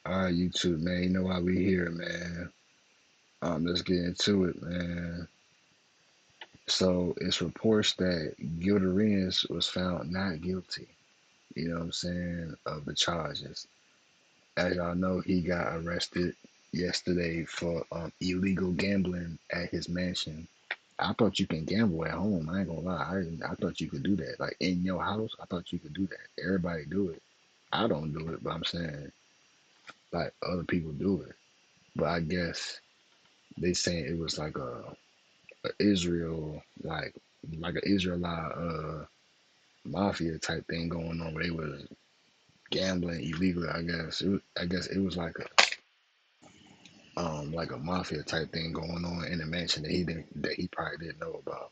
All right, YouTube, man. You know why we here, man. Let's get into it, man. So it's reports that Gilbert was found not guilty. You know what I'm saying, of the charges. As y'all know, he got arrested yesterday for illegal gambling at his mansion. I thought you can gamble at home. I ain't gonna lie. I thought you could do that, like in your house. I thought you could do that. Everybody do it. I don't do it, but I'm saying like other people do it. But I guess they saying it was like a Israel like an Israelite mafia type thing going on where they was gambling illegally. I guess it was like a mafia type thing going on in the mansion that he probably didn't know about.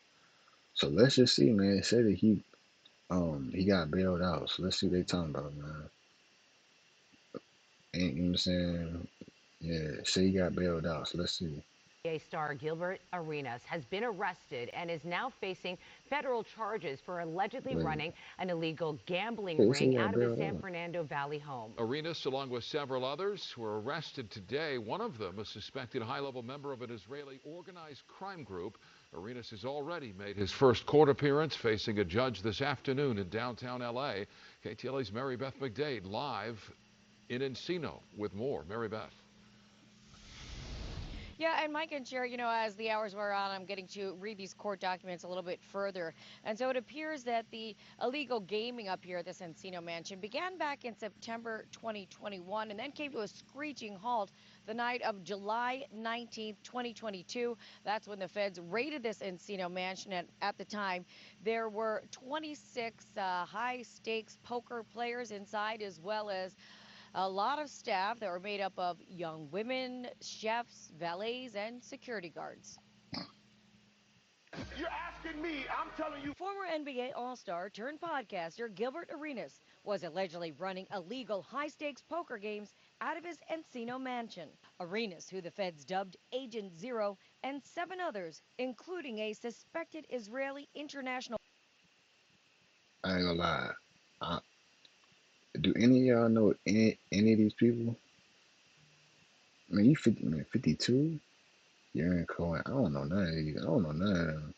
So let's just see, man. It said that he got bailed out. So let's see what they talking about, man. Ain't you know what I'm saying? Yeah, say he got bailed out. So let's see. NBA star Gilbert Arenas has been arrested and is now facing federal charges for allegedly Wait, running an illegal gambling they say he ring got out of his bailed San out. Fernando Valley home. Arenas, along with several others, were arrested today. One of them, a suspected high-level member of an Israeli organized crime group. Arenas has already made his first court appearance, facing a judge this afternoon in downtown L.A. KTLA's Mary Beth McDade live in Encino with more. Mary Beth. Yeah, and Mike and Sherry, as the hours wear on, I'm getting to read these court documents a little bit further. And so it appears that the illegal gaming up here at this Encino mansion began back in September 2021 and then came to a screeching halt the night of July 19th, 2022. That's when the feds raided this Encino mansion. And at the time, there were 26 high stakes poker players inside, as well as a lot of staff that were made up of young women, chefs, valets, and security guards. You're asking me, I'm telling you. Former NBA All Star turned podcaster Gilbert Arenas was allegedly running illegal high stakes poker games out of his Encino mansion. Arenas, who the feds dubbed Agent Zero, and 7 others, including a suspected Israeli international. I ain't gonna lie. I, do any of y'all know any of these people? I mean, you 50, man, 52? You're in Cohen. I don't know none of these. I don't know none of them.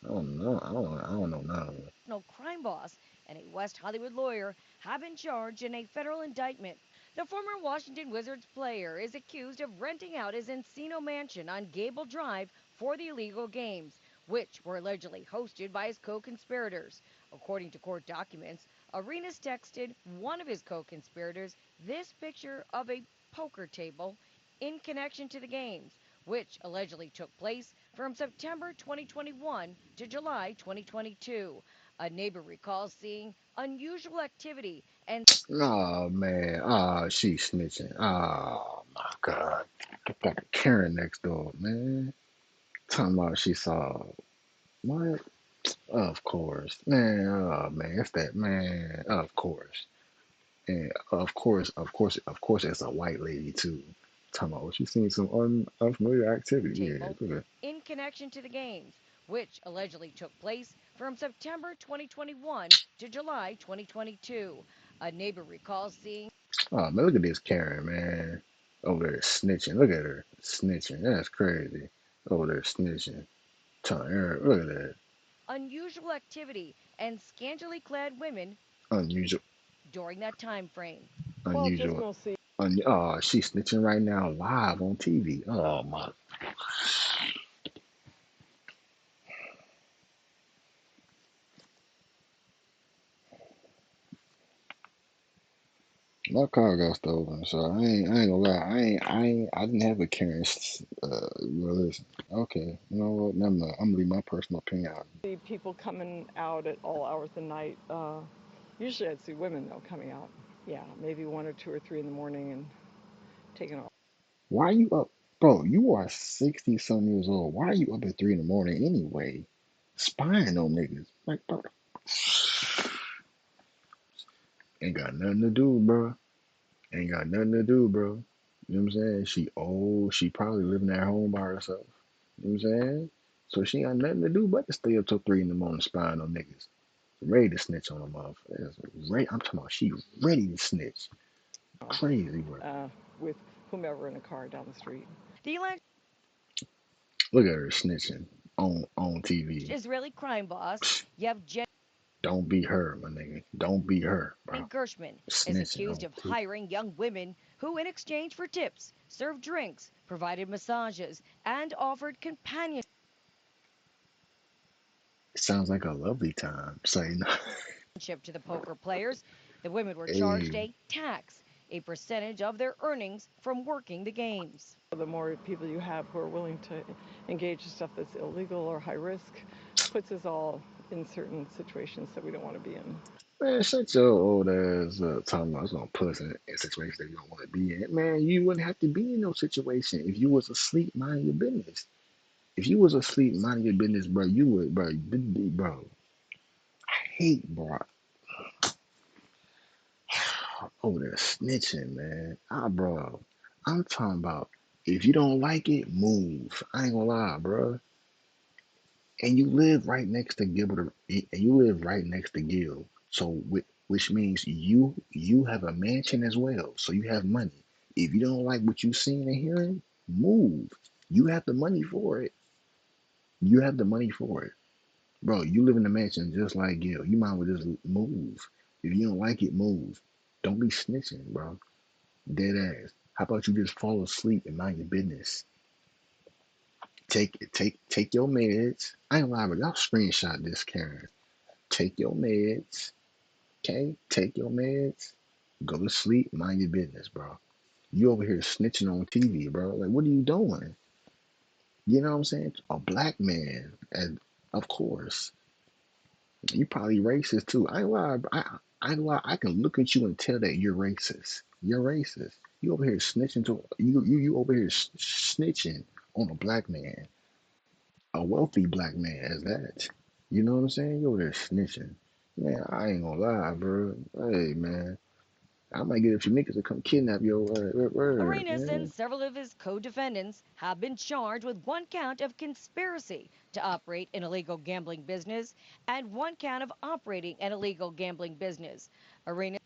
I don't know. I don't know none of them. Crime boss and a West Hollywood lawyer have been charged in a federal indictment. The former Washington Wizards player is accused of renting out his Encino mansion on Gable Drive for the illegal games, which were allegedly hosted by his co conspirators. According to court documents, Arenas texted one of his co conspirators this picture of a poker table in connection to the games, which allegedly took place from September 2021 to July 2022. A neighbor recalls seeing unusual activity and. Oh man. Oh, she snitching. Oh my God. Got a Karen next door, man. Talking about she saw what? Of course, man. Oh man, it's that man. Of course, and of course, it's a white lady too. Talking about, she seen some unfamiliar activity. Yeah, Table look at in connection to the games, which allegedly took place from September 2021 to July 2022. A neighbor recalls seeing. oh man, look at this Karen, man. Over there snitching. Look at her snitching. That's crazy. Over there snitching. Telling her, look at that. Unusual activity and scantily clad women Unusual. during that time frame. Unusual. Oh, she's snitching right now live on TV. Oh my. My car got stolen, so I ain't gonna lie. I didn't have a Karen. Well, listen. Okay, you know what? Never mind. I'm gonna leave my personal opinion out. See people coming out at all hours of the night. Usually I'd see women though coming out. Yeah, maybe 1 or 2 or 3 in the morning and taking off. Why you up, bro? You are 60 some years old. Why are you up at 3 in the morning anyway? Spying on niggas, like, bro. Ain't got nothing to do, bro. Ain't got nothing to do, bro. You know what I'm saying? She old. She probably living at home by herself. You know what I'm saying? So she ain't got nothing to do but to stay up till 3 in the morning spying on niggas. Ready to snitch on a motherfucker. I'm talking about she ready to snitch. Crazy work. with whomever in a car down the street. The alleged Look at her snitching on TV. Israeli crime boss, Psh, Yevgeny don't be her, my nigga. Don't be her, bro. Gershman, is Snitching accused on of TV. hiring young women who, in exchange for tips, served drinks, provided massages, and offered companionship Sounds like a lovely time. Say no. to the poker players. The women were charged Hey, a tax, a percentage of their earnings from working the games. The more people you have who are willing to engage in stuff that's illegal or high risk puts us all in certain situations that we don't want to be in. man, shut your old ass up talking about gonna put us in situations that you don't want to be in. Man, you wouldn't have to be in no situation if you was asleep minding your business. If you was asleep minding your business, bro, you would, bro. I hate, bro. Oh, they're snitching, man. Bro, I'm talking about if you don't like it, move. I ain't gonna lie, bro. And you live right next to Gilbert, and you live right next to Gil. So, which means you have a mansion as well. So you have money. If you don't like what you seen and hearing, move. You have the money for it. You have the money for it, bro. You live in a mansion just like Gil. You might as well just move. If you don't like it, move. Don't be snitching, bro. Dead ass. How about you just fall asleep and mind your business? Take your meds. I ain't lying, but y'all screenshot this, Karen. Take your meds. Okay? Take your meds. Go to sleep. Mind your business, bro. You over here snitching on TV, bro. Like, what are you doing? You know what I'm saying? A black man, and of course, you probably racist too. I ain't lie. I ain't lie. I can look at you and tell that you're racist. You're racist. You over here snitching to you over here snitching on a black man, a wealthy black man as that. You know what I'm saying? You over there snitching. Man, I ain't gonna lie, bro. Hey, man. I might get a few niggas to come kidnap your word, Arenas and man. several of his co defendants have been charged with one count of conspiracy to operate an illegal gambling business and one count of operating an illegal gambling business. Arenas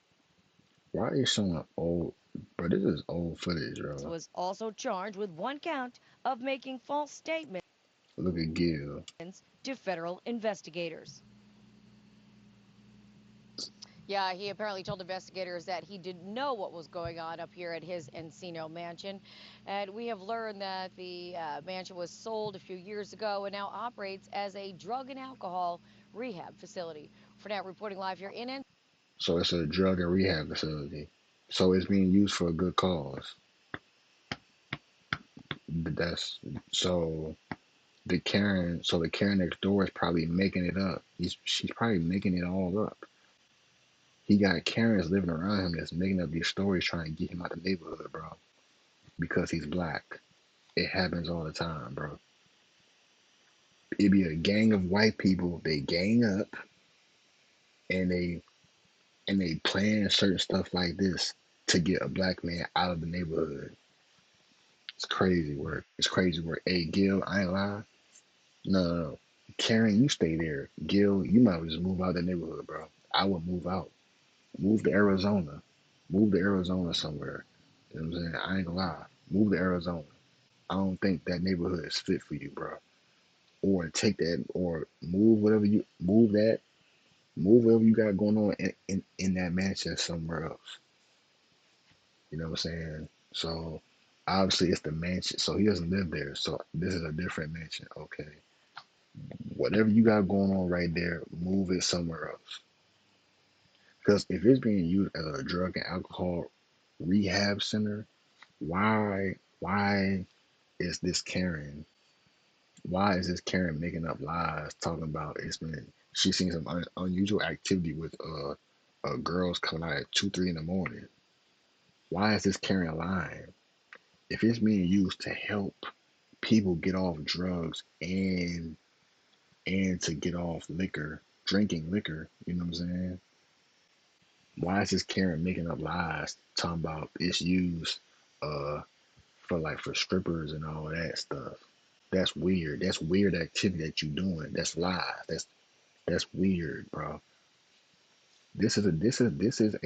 Why are you showing up old? Bro, this is old footage, bro. was also charged with one count of making false statements Look at Gil. to federal investigators. Yeah, he apparently told investigators that he didn't know what was going on up here at his Encino mansion. And we have learned that the mansion was sold a few years ago and now operates as a drug and alcohol rehab facility. For now, reporting live here in So it's a drug and rehab facility. So it's being used for a good cause. That's so the Karen next door is probably making it up. She's probably making it all up. He got Karens living around him that's making up these stories trying to get him out the neighborhood, bro. Because he's black. It happens all the time, bro. It be a gang of white people, they gang up and they plan certain stuff like this to get a black man out of the neighborhood. It's crazy work. It's crazy work. Hey Gil, I ain't lying. No. Karen, you stay there. Gil, you might as well just move out the neighborhood, bro. I would move out. Move to Arizona. Move to Arizona somewhere. You know what I'm saying? I ain't gonna lie. Move to Arizona. I don't think that neighborhood is fit for you, bro. Or take that, or move whatever you move that, move whatever you got going on in that mansion somewhere else. You know what I'm saying? So obviously it's the mansion. So he doesn't live there. So this is a different mansion. Okay. Whatever you got going on right there, move it somewhere else. Because if it's being used as a drug and alcohol rehab center, why is this Karen? Why is this Karen making up lies talking about it's been she's seen some unusual activity with girls coming out at 2, 3 in the morning. Why is this Karen lying? If it's being used to help people get off drugs and to get off liquor, drinking liquor, you know what I'm saying? Why is this Karen making up lies talking about it's used uh for like for strippers and all that stuff? That's weird. That's weird activity that you doing. That's lies. That's weird, bro. This is a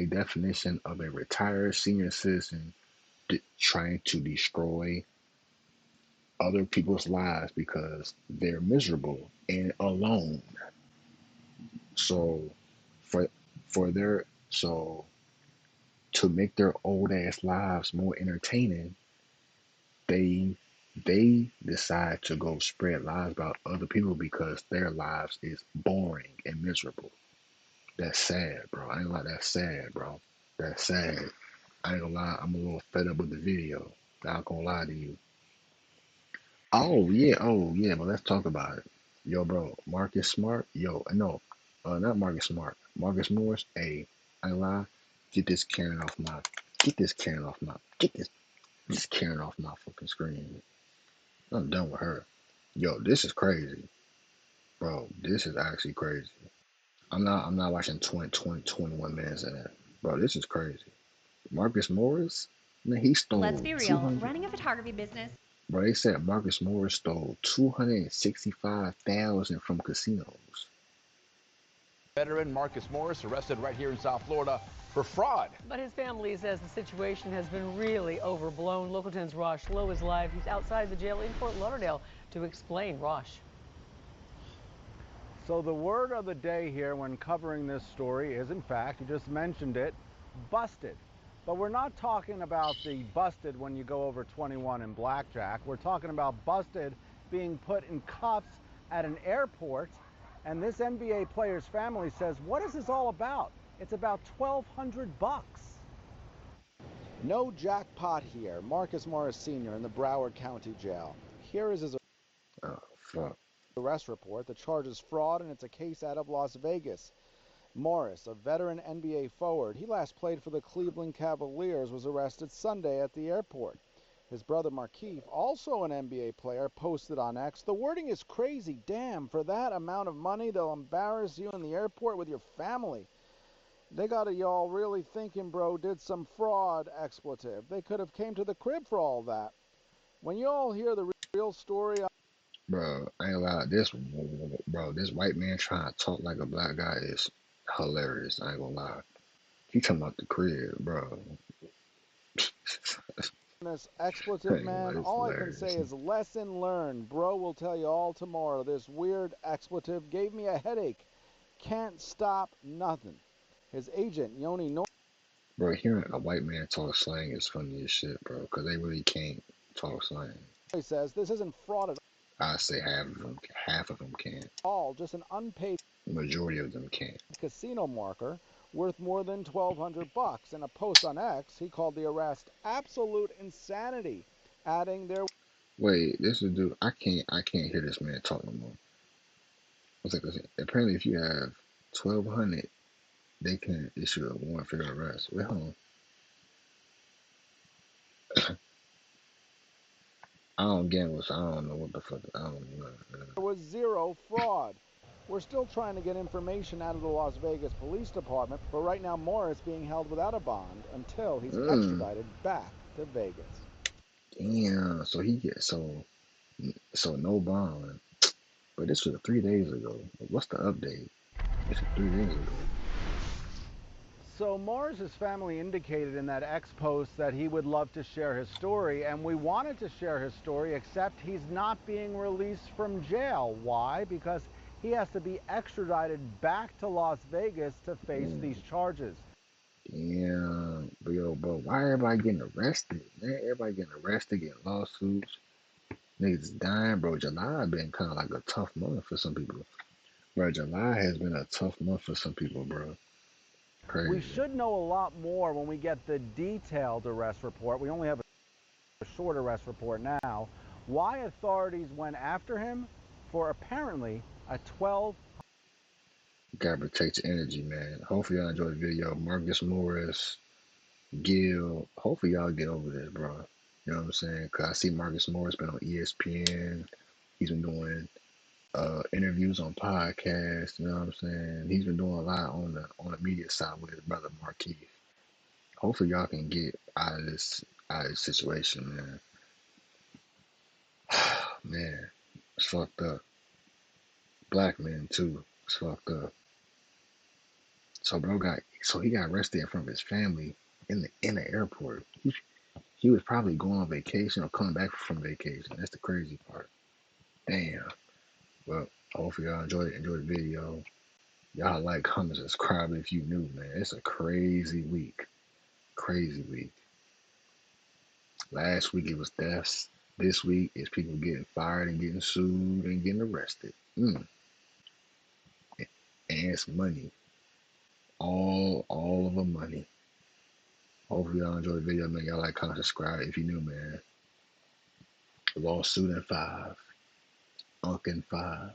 definition of a retired senior citizen trying to destroy other people's lives because they're miserable and alone. So for for their so to make their old ass lives more entertaining, they they decide to go spread lies about other people because their lives is boring and miserable. That's sad, bro. I ain't gonna lie, that's sad, bro. That's sad. I ain't gonna lie, I'm a little fed up with the video. Not gonna lie to you. Oh yeah, but let's talk about it. Yo, bro, Marcus Smart, yo, no, not Marcus Smart, Marcus Morris. Hey, I ain't lie, get this Karen off my, get this Karen off my fucking screen. I'm done with her. Yo, this is crazy, bro. This is actually crazy. I'm not watching 21 minutes of that, bro. This is crazy. Marcus Morris, man, he Let's stole be real, 200. running a photography business. Bro, they said Marcus Morris stole 265,000 from casinos. Veteran Marcus Morris arrested right here in South Florida for fraud. But his family says the situation has been really overblown. Local 10's Rosh Lowe is live. He's outside the jail in Fort Lauderdale to explain. Rosh. So the word of the day here when covering this story is, in fact, you just mentioned it, busted. But we're not talking about the busted when you go over 21 in blackjack. We're talking about busted being put in cuffs at an airport. And this NBA player's family says, what is this all about? It's about $1,200. No jackpot here. Marcus Morris Sr. in the Broward County Jail. Here is his Oh, fuck. arrest report. The charge is fraud, and it's a case out of Las Vegas. Morris, a veteran NBA forward, he last played for the Cleveland Cavaliers, was arrested Sunday at the airport. His brother Markieff, also an NBA player, posted on X, the wording is crazy. Damn, for that amount of money, they'll embarrass you in the airport with your family. They got y'all really thinking bro did some fraud expletive. They could have came to the crib for all that. When you all hear the real story, Bro, I ain't lie. This white man trying to talk like a black guy is hilarious. I ain't gonna lie. He talking about the crib, bro. this I expletive ain't gonna lie, man, it's all I can say hilarious. is lesson learned. Bro will tell you all tomorrow. This weird expletive gave me a headache. Can't stop nothing. His agent, Yoni Bro, hearing a white man talk slang is funny as shit, bro, because they really can't talk slang. Noy, says this isn't fraud at I say half of them can't. all, just an unpaid The majority of them can't. casino marker worth more than $1,200. In a post on X, he called the arrest absolute insanity, adding there Wait, this is dude. I can't hear this man talk no more. What's like, apparently, if you have 1,200, they can issue a warrant for your arrest. Wait, hold on. I don't gamble, so I don't know what the fuck. I don't know. was zero fraud. We're still trying to get information out of the Las Vegas Police Department, but right now Morris being held without a bond until he's extradited back to Vegas. Damn. So he get so no bond. But this was 3 days ago. What's the update? This was 3 days ago. So Morris's family indicated in that X post that he would love to share his story, and we wanted to share his story, except he's not being released from jail. Why? Because he has to be extradited back to Las Vegas to face these charges. Damn. But yo, bro, why everybody getting arrested? Man, everybody getting arrested, getting lawsuits. Niggas dying, bro. July been kind of like a tough month for some people. Bro, July has been a tough month for some people, bro. Crazy. We should know a lot more when we get the detailed arrest report. We only have a short arrest report now. Why authorities went after him for apparently a 12. Gotta protect your energy, man. Hopefully y'all enjoyed the video. Marcus Morris, Gil. Hopefully y'all get over this, bro. You know what I'm saying? Cause I see Marcus Morris been on ESPN. He's been doing interviews on podcasts. You know what I'm saying? He's been doing a lot on the media side with his brother Marquis. Hopefully y'all can get out of this situation, man. Man, it's fucked up. Black men too. It's fucked up. So he got arrested in front of his family in the airport. He was probably going on vacation or coming back from vacation. That's the crazy part. Damn. Well, hopefully y'all enjoyed the video. Y'all like, comment, subscribe if you new, man. It's a crazy week. Crazy week. Last week it was deaths. This week is people getting fired and getting sued and getting arrested. And it's money. All of the money. Hopefully y'all enjoyed the video, man. Y'all like, comment, subscribe if you new, man. Lawsuit in 5. Unk in 5.